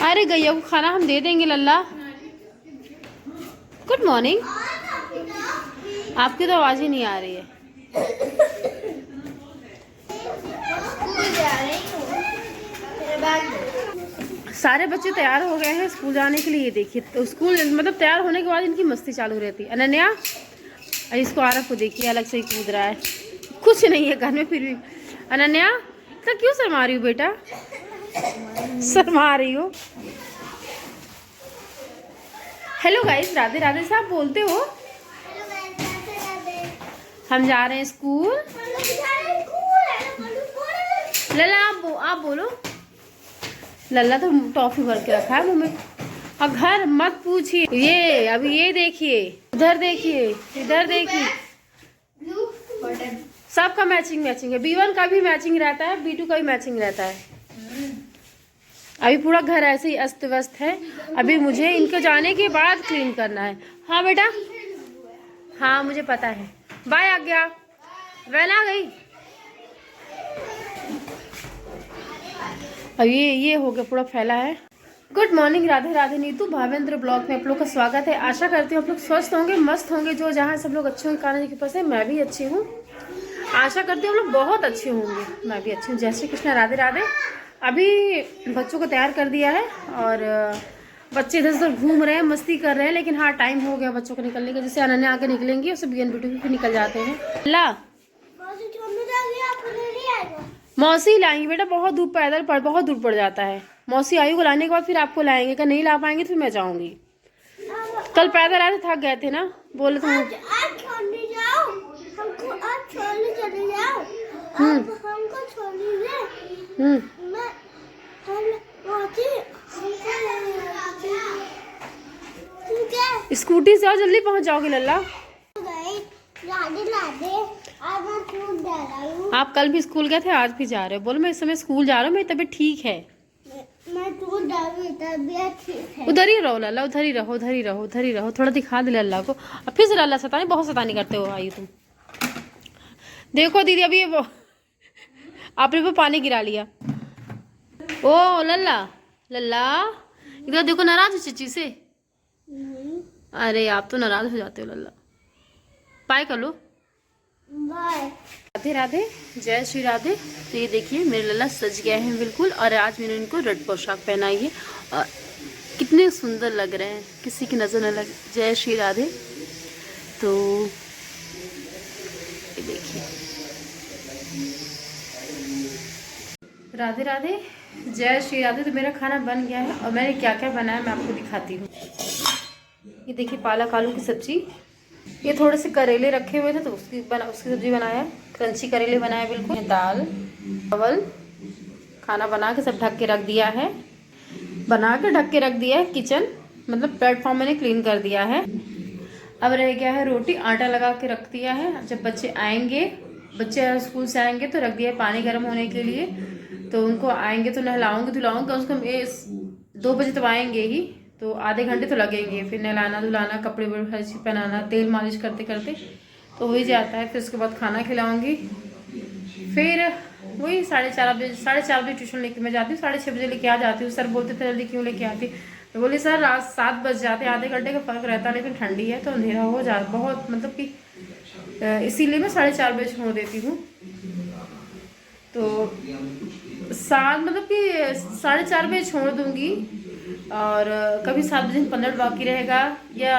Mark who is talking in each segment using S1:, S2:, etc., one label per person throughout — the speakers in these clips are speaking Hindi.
S1: अरे गैया को खाना हम दे देंगे लल्ला। Good morning. आपकी तो आवाज़ ही नहीं आ रही है। सारे बच्चे तैयार हो गए हैं स्कूल जाने के लिए। देखिए तो स्कूल मतलब तैयार होने के बाद इनकी मस्ती चालू रहती है। अनन्या इसको आरफ को देखिए अलग से ही कूद रहा है। कुछ नहीं है घर में फिर भी। अनन्या तो क्यों शर्मा रही हो बेटा? शर्मा रही हो। हेलो गाइस, राधे राधे से आप बोलते हो? हम जा रहे हैं स्कूल। लल्ला आप बोलो। लल्ला तो टॉफी भर के रखा है मुंह में। अब घर मत पूछिए। ये अभी ये देखिए, उधर देखिए, इधर देखिए, सबका मैचिंग है। B1 का भी मैचिंग रहता है, B2 का भी मैचिंग रहता है। अभी पूरा घर ऐसे ही अस्त व्यस्त है। अभी मुझे इनको जाने के बाद क्लीन करना है। हाँ बेटा, हाँ मुझे पता है। बाय आज्ञा। वैन आ गई। अब ये हो गया पूरा फैला है। Good morning Radhe Radhe Neetu Bhavendra blog में आप लोग का स्वागत है। आशा करती हूँ आप लोग स्वस्थ होंगे, मस्त होंगे। जो जहाँ सब लोग अच्छे होंगे कान्हा जी के पास है। मैं भी अच्छी हूँ। आशा करती हूँ आप लोग बहुत अच्छे होंगे। मैं भी अच्छी हूँ। जय श्री कृष्ण, राधे राधे। अभी बच्चों को तैयार कर दिया है और बच्चे इधर से घूम रहे हैं, मस्ती कर रहे हैं। लेकिन हाँ टाइम हो गया बच्चों को निकलने का। जैसे अनन्या आके निकलेंगी उससे B1 B2 भी निकल जाते हैं। ला मौसी लाएंगी बेटा। बहुत दूर बहुत दूर पड़ जाता है। मौसी आयु को लाने के बाद फिर आपको लाएंगे। क्या नहीं ला पाएंगे तो फिर मैं जाऊंगी। कल पैदल आए थक गए थे ना, बोले तो स्कूटी से और जल्दी पहुंच जाओगे लल्ला। आप कल भी स्कूल गए थे, आज भी जा रहे हो। बोलो मैं इस समय स्कूल जा रहा हूँ, मेरी तबीयत ठीक है। उधर ही रहो लल्ला, उधर ही रहो। थोड़ा दिखा दे लल्ला को। अब फिर से लल्ला सतानी, बहुत सतानी करते हो आई तुम। देखो दीदी अभी आपने पे पानी गिरा लिया। ओ लल्ला इधर देखो, नाराज हो चीची से। अरे आप तो नाराज हो जाते हो लल्ला। बाय कर लो। बाय। राधे राधे, जय श्री राधे। तो ये देखिए मेरे लल्ला सज गए हैं बिल्कुल। और आज मैंने इनको रेड पोशाक पहनाई है और कितने सुंदर लग रहे हैं, किसी की नजर न लगे। जय श्री राधे। तो ये देखिए राधे राधे, जय श्री राधे। तो मेरा खाना बन गया है और मैंने क्या क्या बनाया मैं आपको दिखाती हूँ। ये देखिए पालक आलू की सब्जी। ये थोड़े से करेले रखे हुए थे तो उसकी सब्जी बनाया। क्रंची करेले बनाए बिल्कुल। दाल चावल खाना बना के सब ढक के रख दिया है। ढक के रख दिया है। किचन मतलब प्लेटफॉर्म मैंने क्लीन कर दिया है। अब रह गया है रोटी, आटा लगा के रख दिया है। जब बच्चे स्कूल से आएंगे तो रख दिया है पानी गर्म होने के लिए। तो उनको आएंगे तो नहलाऊंगी धुलाऊंगी। कम से कम 2 बजे तक आएंगे ही, तो आधे घंटे तो लगेंगे। फिर नहलाना धुलाना, कपड़े हर चीज़ पहनाना, तेल मालिश करते करते तो हो ही जाता है। फिर उसके बाद खाना खिलाऊंगी। फिर वही 4:30 बजे ट्यूशन लेके मैं जाती हूँ। 6:30 बजे लेके आ जाती हूँ। सर बोलते थे जल्दी क्यों लेके आती। तो बोली सर रात 7 बज जाते, आधे घंटे का फ़र्क रहता है। लेकिन ठंडी है तो अंधेरा हो जाता बहुत, मतलब कि इसीलिए मैं 4:30 बजे छोड़ देती हूँ। तो 7 मतलब कि 4:30 बजे छोड़ दूँगी। और कभी 7 बजे 15 बाकी रहेगा या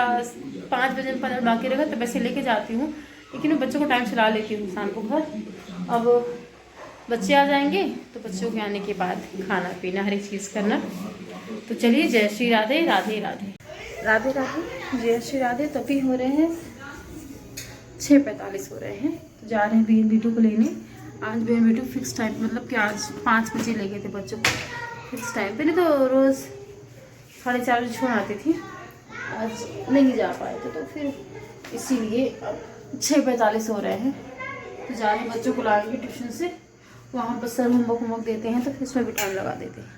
S1: 5 बजे 15 बाकी रहेगा तो वैसे लेके जाती हूँ। लेकिन मैं बच्चों को टाइम से ला लेती हूँ शाम को घर। अब बच्चे आ जाएंगे तो बच्चों के आने के बाद खाना पीना हर एक चीज़ करना। तो चलिए जय श्री राधे, राधे राधे, राधे राधे, जय श्री राधे। तभी हो रहे हैं 6:45 हो रहे हैं। तो जा रहे हैं B1 B2 को लेने। आज B1 B2 फिक्स टाइम, मतलब कि आज 5 बजे ले गए थे बच्चों को फिक्स टाइम पे। नहीं तो रोज़ 4:30 बजे छोड़ आती थी। आज नहीं जा पाए थे तो फिर इसीलिए अब 6:45 हो रहे हैं। तो जा रहे हैं बच्चों को लाएंगे ट्यूशन से। वहाँ पर सर होमवर्क देते हैं तो फिर उसमें भी टाइम लगा देते हैं।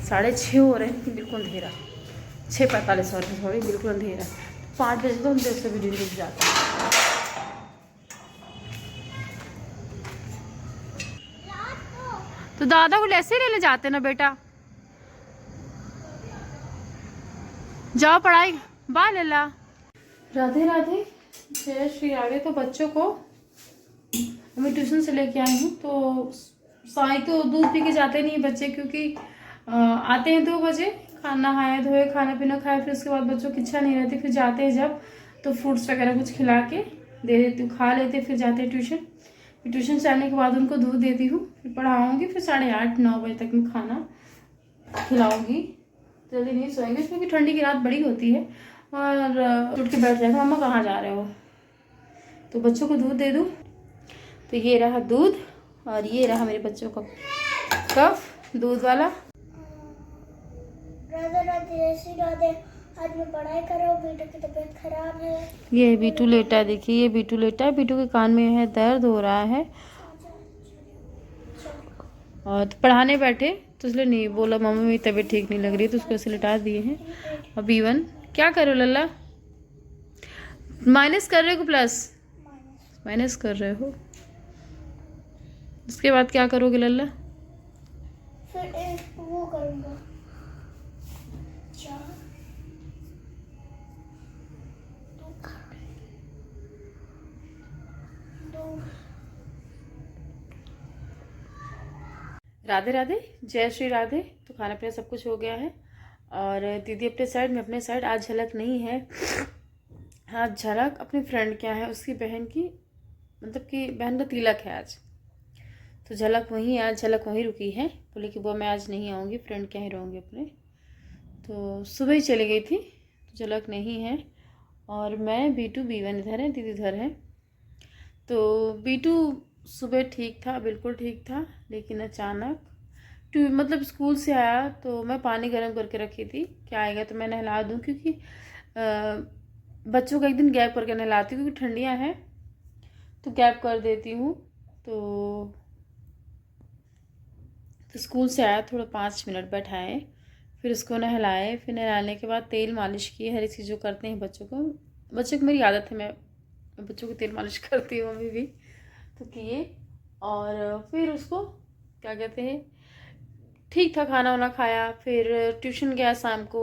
S1: 6:30 हो रहे हैं, बिल्कुल अंधेरा। 6:45 हो रहे हैं, सॉरी, बिल्कुल अंधेरा। 5 बजे तो अंधेरे से भी दिन डूब जाता है। तो दादा को ऐसे ही लेने जाते ना बेटा, जाओ पढ़ाई। बाय लल्ला। राधे राधे, जय श्री राधे। तो बच्चों को मैं ट्यूशन से लेके आई हूँ। तो साई तो दूध पी के जाते नहीं बच्चे, क्योंकि आते हैं 2 बजे, खाना नहाए धोए खाना पीना खाए, फिर उसके बाद बच्चों की इच्छा नहीं रहती, फिर जाते हैं जब तो फ्रूट्स वगैरह कुछ खिला के दे देती हूँ, खा लेते, फिर जाते हैं ट्यूशन। फिर ट्यूशन से आने के बाद उनको दूध देती हूँ, फिर पढ़ाऊँगी, फिर 8:30-9 बजे तक मैं खाना खिलाऊँगी। जल्दी नहीं सोएंगे क्योंकि ठंडी की रात बड़ी होती है, और उठ के बैठ जाएगा, मम्मा कहाँ जा रहे हो। तो बच्चों को दूध दे दूँ। तो ये रहा दूध, और ये रहा मेरे बच्चों का कप दूध वाला।
S2: राधे राधे, ऐसी राधे। आज मैं पढ़ाई कर रहा हूँ, बेटू की तबीयत खराब है।
S1: ये बीटू लेटा है, देखिए ये बीटू लेटा है, बीटू के कान में है दर्द हो रहा है, और तो पढ़ाने बैठे तो इसलिए नहीं बोला, मम्मी मेरी तबीयत ठीक नहीं लग रही, तो उसको ऐसे लिटा दिए हैं। और B1 क्या कर रहे हो लल्ला, माइनस कर रहे हो प्लस माइनस कर रहे हो। उसके बाद क्या करोगे लल्ला,
S2: फिर एक वो करूँगा, 4 2।
S1: राधे राधे, जय श्री राधे। तो खाना पीना सब कुछ हो गया है, और दीदी अपने साइड में अपने साइड। आज झलक नहीं है, आज झलक अपनी फ्रेंड क्या है, उसकी बहन की, मतलब कि बहन का तिलक है आज, तो झलक वहीं, आज झलक वहीं रुकी है। बोले कि वो मैं आज नहीं आऊँगी, फ्रेंड क्या ही रहूँगी अपने। तो सुबह ही चली गई थी, तो झलक नहीं है, और मैं B2 B1 इधर है, दीदी इधर है। तो B2 सुबह ठीक था, बिल्कुल ठीक था, लेकिन अचानक मतलब स्कूल से आया तो मैं पानी गर्म करके रखी थी, क्या आएगा तो मैं नहला दूँ, क्योंकि बच्चों का एक दिन गैप करके नहलाती हूँ, क्योंकि ठंडियाँ हैं तो गैप कर देती हूँ। तो स्कूल से आया, थोड़ा 5 मिनट बैठाए, फिर उसको नहलाए, फिर नहलाने के बाद तेल मालिश किए, हर एक चीज़ जो करते हैं बच्चों को मेरी आदत है, मैं बच्चों को तेल मालिश करती हूँ, मम्मी भी तो किए। और फिर उसको क्या कहते हैं, ठीक था, खाना वाना खाया, फिर ट्यूशन गया शाम को।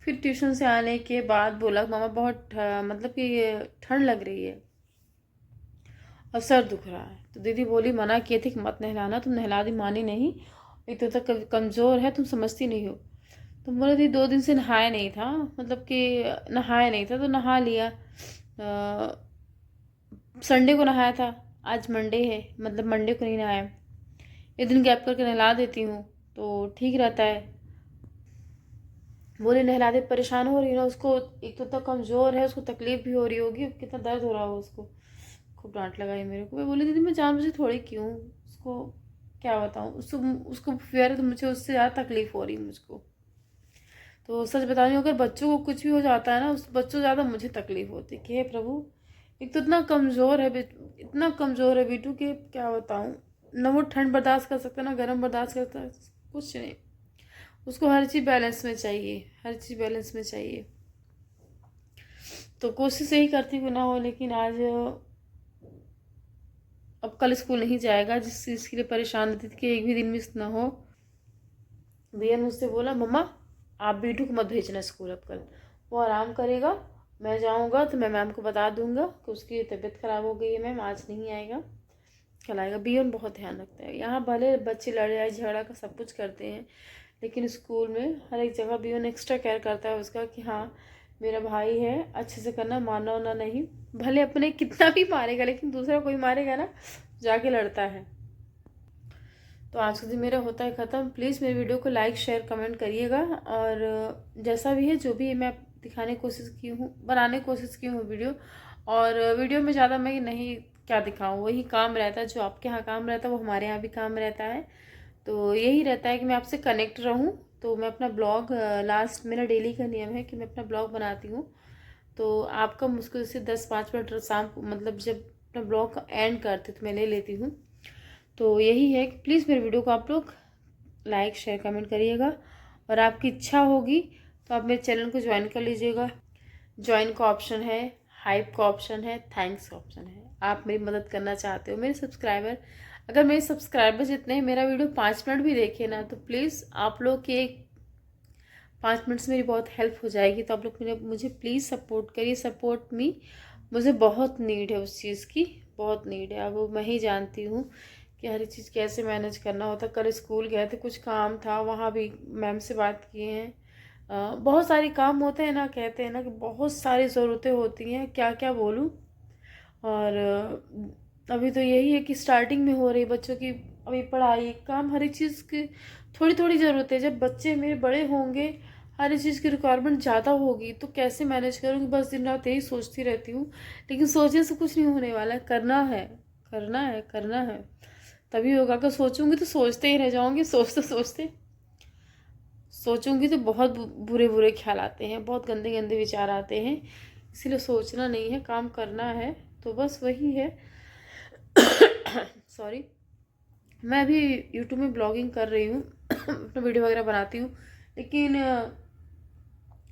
S1: फिर ट्यूशन से आने के बाद बोला मामा बहुत मतलब कि ठंड लग रही है और सर दुख रहा है। तो दीदी बोली मना किए थे कि मत नहलाना, तुम नहला दी, मानी नहीं, एक तो तक कमज़ोर है, तुम समझती नहीं हो। तो बोले दीदी 2 दिन से नहाया नहीं था, मतलब कि नहाया नहीं था, तो नहा लिया, संडे को नहाया था, आज मंडे है, मतलब मंडे को नहीं नहाया, एक दिन गैप करके नहला देती हूँ तो ठीक रहता है। बोले नहला दे, परेशान हो रही है ना उसको, एक तो इतना कमज़ोर है, उसको तकलीफ भी हो रही होगी, कितना दर्द हो रहा हो उसको। खूब डांट लगाई मेरे को। मैं बोली दीदी मैं जानबूझ थोड़ी क्यों, उसको क्या बताऊँ, उसको फेयर है तो मुझे उससे ज़्यादा तकलीफ हो रही है मुझको। तो सच बता रही हूँ, अगर बच्चों को कुछ भी हो जाता है ना, उस बच्चों से ज़्यादा मुझे तकलीफ होती है कि हे प्रभु, एक तो इतना कमज़ोर है, इतना कमज़ोर है बीटू कि क्या बताऊँ, ना वो ठंड बर्दाश्त कर सकता है, ना गर्म बर्दाश्त करता है, कुछ नहीं। उसको हर चीज़ बैलेंस में चाहिए, हर चीज़ बैलेंस में चाहिए। तो कोशिश यही करती हूँ ना हो, लेकिन आज अब कल स्कूल नहीं जाएगा, जिस चीज़ के लिए परेशान रहती थी कि एक भी दिन मिस ना हो। भैया ने मुझसे बोला मम्मा आप बीटू को मत भेजना स्कूल अब कल, वो आराम करेगा, मैं जाऊँगा तो मैं मैम को बता दूँगा कि उसकी तबीयत ख़राब हो गई है, मैम आज नहीं आएगा, कल आएगा। B1 बहुत ध्यान रखता है, यहाँ भले बच्चे लड़ाई झगड़ा का सब कुछ करते हैं, लेकिन स्कूल में हर एक जगह B1 एक्स्ट्रा केयर करता है उसका, कि हाँ मेरा भाई है, अच्छे से करना, मारना वाना नहीं, भले अपने कितना भी मारेगा, लेकिन दूसरा कोई मारेगा ना जाके लड़ता है। तो आज का दिन मेरा होता है ख़त्म। प्लीज़ मेरे वीडियो को लाइक शेयर कमेंट करिएगा, और जैसा भी है जो भी मैं दिखाने की कोशिश की हूँ, बनाने की कोशिश की हूँ वीडियो, और वीडियो में ज़्यादा मैं नहीं क्या दिखाऊँ, वही काम रहता है, जो आपके यहाँ काम रहता है वो हमारे यहाँ भी काम रहता है। तो यही रहता है कि मैं आपसे कनेक्ट रहूँ। तो मैं अपना ब्लॉग लास्ट, मेरा डेली का नियम है कि मैं अपना ब्लॉग बनाती हूँ, तो आपका मुश्किल से 10-5 मिनट शाम को, मतलब जब अपना ब्लॉग का एंड करते तो मैं ले लेती हूँ। तो यही है कि प्लीज़ मेरे वीडियो को आप लोग लाइक शेयर कमेंट करिएगा, और आपकी इच्छा होगी तो आप मेरे चैनल को ज्वाइन कर लीजिएगा। ज्वाइन का ऑप्शन है, हाइप का ऑप्शन है, थैंक्स का ऑप्शन है। आप मेरी मदद करना चाहते हो, मेरे सब्सक्राइबर, अगर मेरे सब्सक्राइबर जितने हैं, मेरा वीडियो 5 मिनट भी देखे ना, तो प्लीज़ आप लोग के 5 मिनट से मेरी बहुत हेल्प हो जाएगी। तो आप लोग मुझे प्लीज़ सपोर्ट करिए, सपोर्ट मी। मुझे बहुत नीड है उस चीज़ की, बहुत नीड है। अब मैं ही जानती हूँ कि हर एक चीज़ कैसे मैनेज करना होता। कल स्कूल गए थे, कुछ काम था, वहाँ भी मैम से बात किए हैं। बहुत सारे काम होते हैं ना, कहते हैं ना कि बहुत सारी ज़रूरतें होती हैं, क्या क्या बोलूँ। और अभी तो यही है कि स्टार्टिंग में हो रही बच्चों की अभी पढ़ाई, काम, हर एक चीज़ की थोड़ी थोड़ी ज़रूरत है। जब बच्चे मेरे बड़े होंगे, हर एक चीज़ की रिक्वायरमेंट ज़्यादा होगी, तो कैसे मैनेज करूँगी, बस दिन रात यही सोचती रहती हूँ। लेकिन सोचने से कुछ नहीं होने वाला है, करना है, करना है, करना है, तभी होगा। अगर सोचूंगी तो सोचते ही रह जाऊँगी, सोचते सोचते सोचूंगी तो बहुत बुरे बुरे ख्याल आते हैं, बहुत गंदे गंदे विचार आते हैं। इसीलिए सोचना नहीं है, काम करना है। तो बस वही है। सॉरी। मैं अभी यूट्यूब में ब्लॉगिंग कर रही हूँ, अपना वीडियो वगैरह बनाती हूँ, लेकिन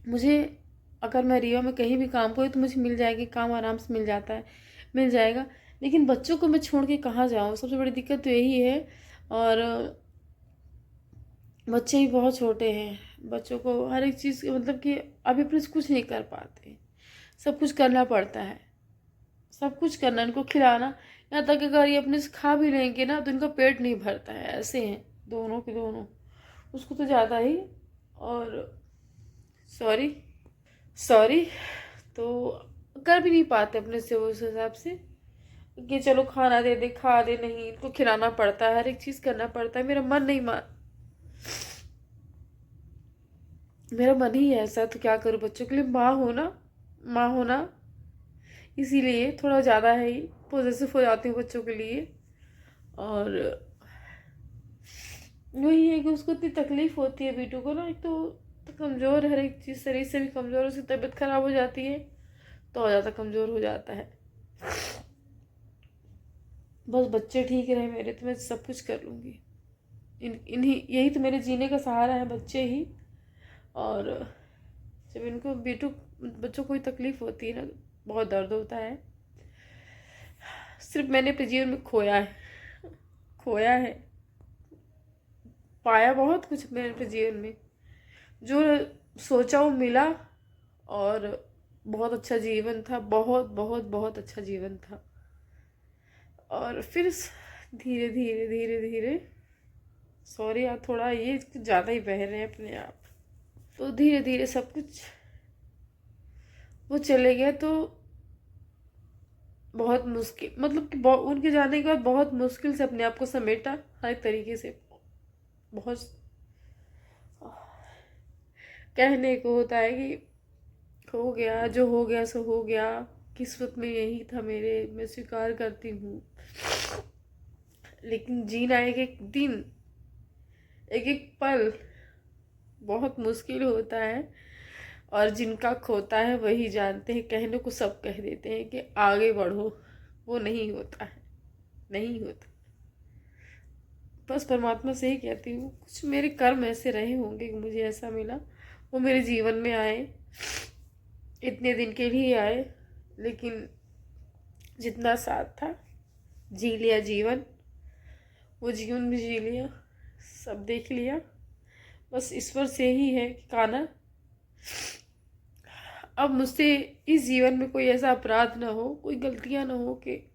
S1: मुझे, अगर मैं रिया में कहीं भी काम करूँ तो मुझे मिल जाएगी, काम आराम से मिल जाता है, मिल जाएगा। लेकिन बच्चों को मैं छोड़ के कहाँ जाऊँ, सबसे बड़ी दिक्कत तो यही है। और बच्चे ही बहुत छोटे हैं, बच्चों को हर एक चीज़ मतलब कि अभी अपने से कुछ नहीं कर पाते, सब कुछ करना पड़ता है, सब कुछ करना, इनको खिलाना। यहाँ तक अगर ये अपने से खा भी लेंगे ना तो इनका पेट नहीं भरता है, ऐसे हैं दोनों के दोनों, उसको तो ज़्यादा ही। और सॉरी, सॉरी। तो कर भी नहीं पाते अपने से उस हिसाब से कि चलो खाना दे दे, खा दे, नहीं, इनको खिलाना पड़ता है, हर एक चीज़ करना पड़ता है। मेरा मन ही है ऐसा, तो क्या करूँ। बच्चों के लिए माँ होना इसीलिए थोड़ा ज़्यादा है ही, पॉजिटिव हो जाती हूँ बच्चों के लिए। और वही है कि उसको इतनी तकलीफ होती है बीटू को ना, एक तो कमज़ोर है, हर एक चीज़ शरीर से भी कमज़ोर, उसकी तबीयत खराब हो जाती है तो और ज़्यादा कमज़ोर हो जाता है। बस बच्चे ठीक रहे मेरे, तो मैं सब कुछ कर लूँगी। इन्हीं यही तो मेरे जीने का सहारा है, बच्चे ही। और जब इनको बच्चों को कोई तकलीफ होती है ना, बहुत दर्द होता है। सिर्फ मैंने अपने जीवन में खोया है, पाया बहुत कुछ मैंने अपने जीवन में, जो सोचा वो मिला। और बहुत अच्छा जीवन था, बहुत बहुत बहुत अच्छा जीवन था। और फिर धीरे धीरे धीरे धीरे, सॉरी यार, थोड़ा ये कुछ ज़्यादा ही बह रहे हैं अपने आप। तो धीरे धीरे सब कुछ वो चले गए, तो बहुत मुश्किल, मतलब कि उनके जाने के बाद बहुत मुश्किल से अपने आप को समेटा, हर एक तरीके से। बहुत कहने को होता है कि हो गया, जो हो गया सो हो गया, किस्मत में यही था मेरे, मैं स्वीकार करती हूँ। लेकिन जीना एक एक दिन, एक एक पल बहुत मुश्किल होता है। और जिनका खोता है वही जानते हैं। कहने को सब कह देते हैं कि आगे बढ़ो, वो नहीं होता है, नहीं होता। बस परमात्मा से ही कहती हूँ, कुछ मेरे कर्म ऐसे रहे होंगे कि मुझे ऐसा मिला, वो मेरे जीवन में आए, इतने दिन के लिए आए। लेकिन जितना साथ था, जी लिया जीवन, वो जीवन भी जी लिया, सब देख लिया। बस ईश्वर से ही है कि काना, अब मुझसे इस जीवन में कोई ऐसा अपराध ना हो, कोई गलतियां ना हो, कि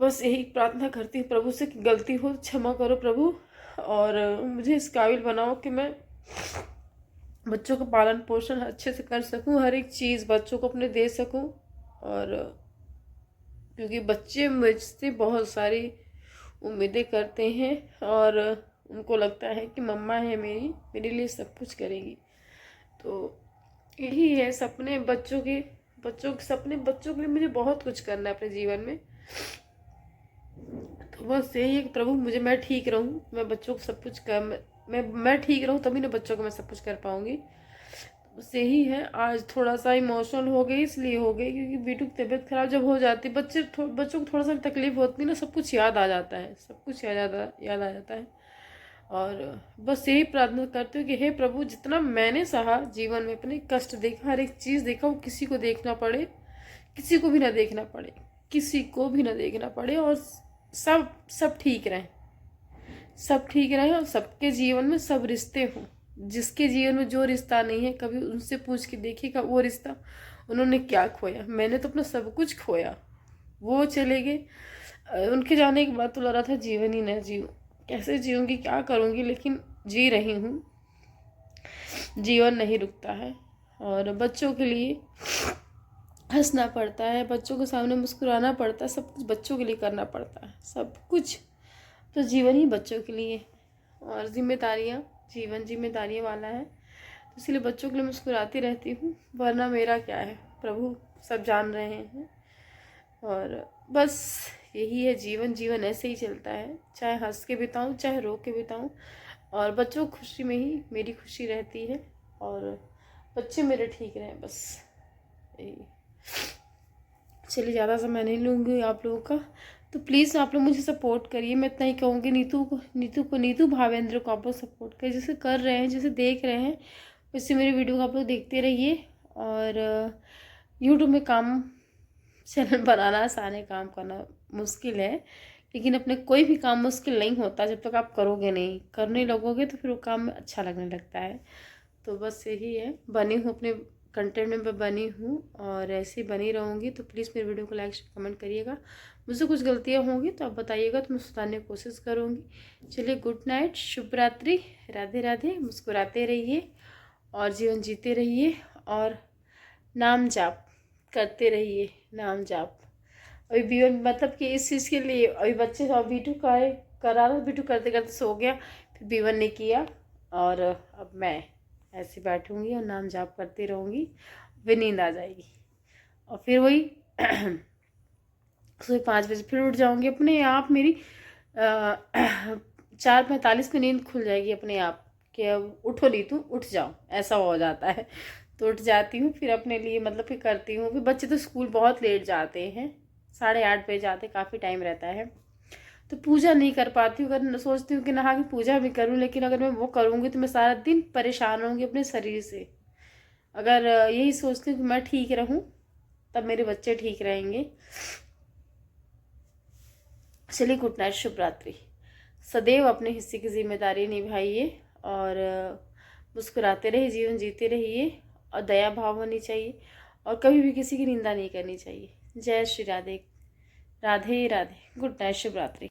S1: बस यही प्रार्थना करती हूँ प्रभु से कि गलती हो तो क्षमा करो प्रभु, और मुझे इस काबिल बनाओ कि मैं बच्चों का पालन पोषण अच्छे से कर सकूं, हर एक चीज़ बच्चों को अपने दे सकूं। और क्योंकि बच्चे मुझसे बहुत सारी उम्मीदें करते हैं, और उनको लगता है कि मम्मा है मेरी, मेरे लिए सब कुछ करेगी। तो यही है सपने बच्चों के सपने, बच्चों के लिए मुझे बहुत कुछ करना है अपने जीवन में। तो बस यही है कि प्रभु मुझे, मैं ठीक रहूं, मैं बच्चों को सब कुछ कर, मैं ठीक रहूं, तभी ना बच्चों को मैं सब कुछ कर पाऊंगी। बस यही है। आज थोड़ा सा इमोशनल हो गई, इसलिए हो गई क्योंकि बीटू की तबीयत खराब जब हो जाती है, बच्चों को थोड़ा सा भी तकलीफ होती है ना, सब कुछ याद आ जाता है, सब कुछ याद आ जाता है। और बस यही प्रार्थना करती हूँ कि हे प्रभु, जितना मैंने सहा जीवन में, अपने कष्ट देखा, हर एक चीज़ देखा, वो किसी को देखना पड़े, किसी को भी ना देखना पड़े, किसी को भी ना देखना पड़े, और सब ठीक रहें, सब ठीक रहें, और सबके जीवन में सब रिश्ते हों। जिसके जीवन में जो रिश्ता नहीं है, कभी उनसे पूछ के देखिएगा वो रिश्ता उन्होंने क्या खोया। मैंने तो अपना सब कुछ खोया, वो चले गए। उनके जाने के बाद तो लग रहा था जीवन ही न जीऊँ, कैसे जीऊँगी, क्या करूँगी, लेकिन जी रही हूँ। जीवन नहीं रुकता है, और बच्चों के लिए हंसना पड़ता है, बच्चों के सामने मुस्कुराना पड़ता है, सब कुछ बच्चों के लिए करना पड़ता है, सब कुछ। तो जीवन ही बच्चों के लिए, और जिम्मेदारियाँ, जीवन जिम्मेदारियों वाला है, तो इसलिए बच्चों के लिए मुस्कुराती रहती हूँ, वरना मेरा क्या है, प्रभु सब जान रहे हैं। और बस यही है जीवन, जीवन ऐसे ही चलता है, चाहे हंस के बिताऊँ, चाहे रो के बिताऊँ, और बच्चों की खुशी में ही मेरी खुशी रहती है, और बच्चे मेरे ठीक रहें, बस यही। चलिए, ज़्यादा समय नहीं लूँगी आप लोगों का, तो प्लीज़ आप लोग मुझे सपोर्ट करिए। मैं इतना ही कहूँगी, नीतू भावेंद्र को आप लोग सपोर्ट करिए, जैसे कर रहे हैं, जैसे देख रहे हैं, वैसे मेरी वीडियो को आप लोग देखते रहिए। और यूट्यूब में काम, चैनल बनाना आसान है, काम करना मुश्किल है, लेकिन अपने कोई भी काम मुश्किल नहीं होता जब तक आप करोगे नहीं, करने लगोगे तो फिर वो काम अच्छा लगने लगता है। तो बस यही है, बनी हूँ अपने कंटेंट में बनी हूँ, और ऐसे ही बनी रहूँगी। तो प्लीज़ मेरे वीडियो को लाइक कमेंट करिएगा। मुझसे कुछ गलतियाँ होंगी तो आप बताइएगा, तो मैं सुधारने की कोशिश करूँगी। चलिए, गुड नाइट, शुभ रात्रि, राधे राधे। मुस्कुराते रहिए और जीवन जीते रहिए, और नाम जाप करते रहिए, नाम जाप। अभी बीवन मतलब कि इस चीज़ के लिए अभी बच्चे बीटू करा रहा, बीटू करते करते सो गया, फिर बीवन ने किया, और अब मैं ऐसे बैठूंगी और नाम जाप करती रहूँगी, फिर नींद आ जाएगी, और फिर वही सुबह 5 बजे फिर उठ जाऊँगी अपने आप। मेरी 4:45 में नींद खुल जाएगी अपने आप, कि अब उठो नीतू, उठ जाओ, ऐसा हो जाता है। तो उठ जाती हूँ, फिर अपने लिए मतलब कि करती हूँ। फिर बच्चे तो स्कूल बहुत लेट जाते हैं, 8:30 बजे जाते, काफ़ी टाइम रहता है, तो पूजा नहीं कर पाती हूँ। अगर सोचती हूँ कि नहा के पूजा भी करूँ, लेकिन अगर मैं वो करूँगी तो मैं सारा दिन परेशान होंगी अपने शरीर से। अगर यही सोचती हूँ कि मैं ठीक रहूँ, तब मेरे बच्चे ठीक रहेंगे। चलिए, गुड नाइट, शुभ रात्रि। सदैव अपने हिस्से की जिम्मेदारी निभाइए, और मुस्कुराते रहिए, जीवन जीते रहिए, और दया भाव होनी चाहिए, और कभी भी किसी की निंदा नहीं करनी चाहिए। जय श्री राधे, राधे राधे। गुड नाइट, शुभ रात्रि।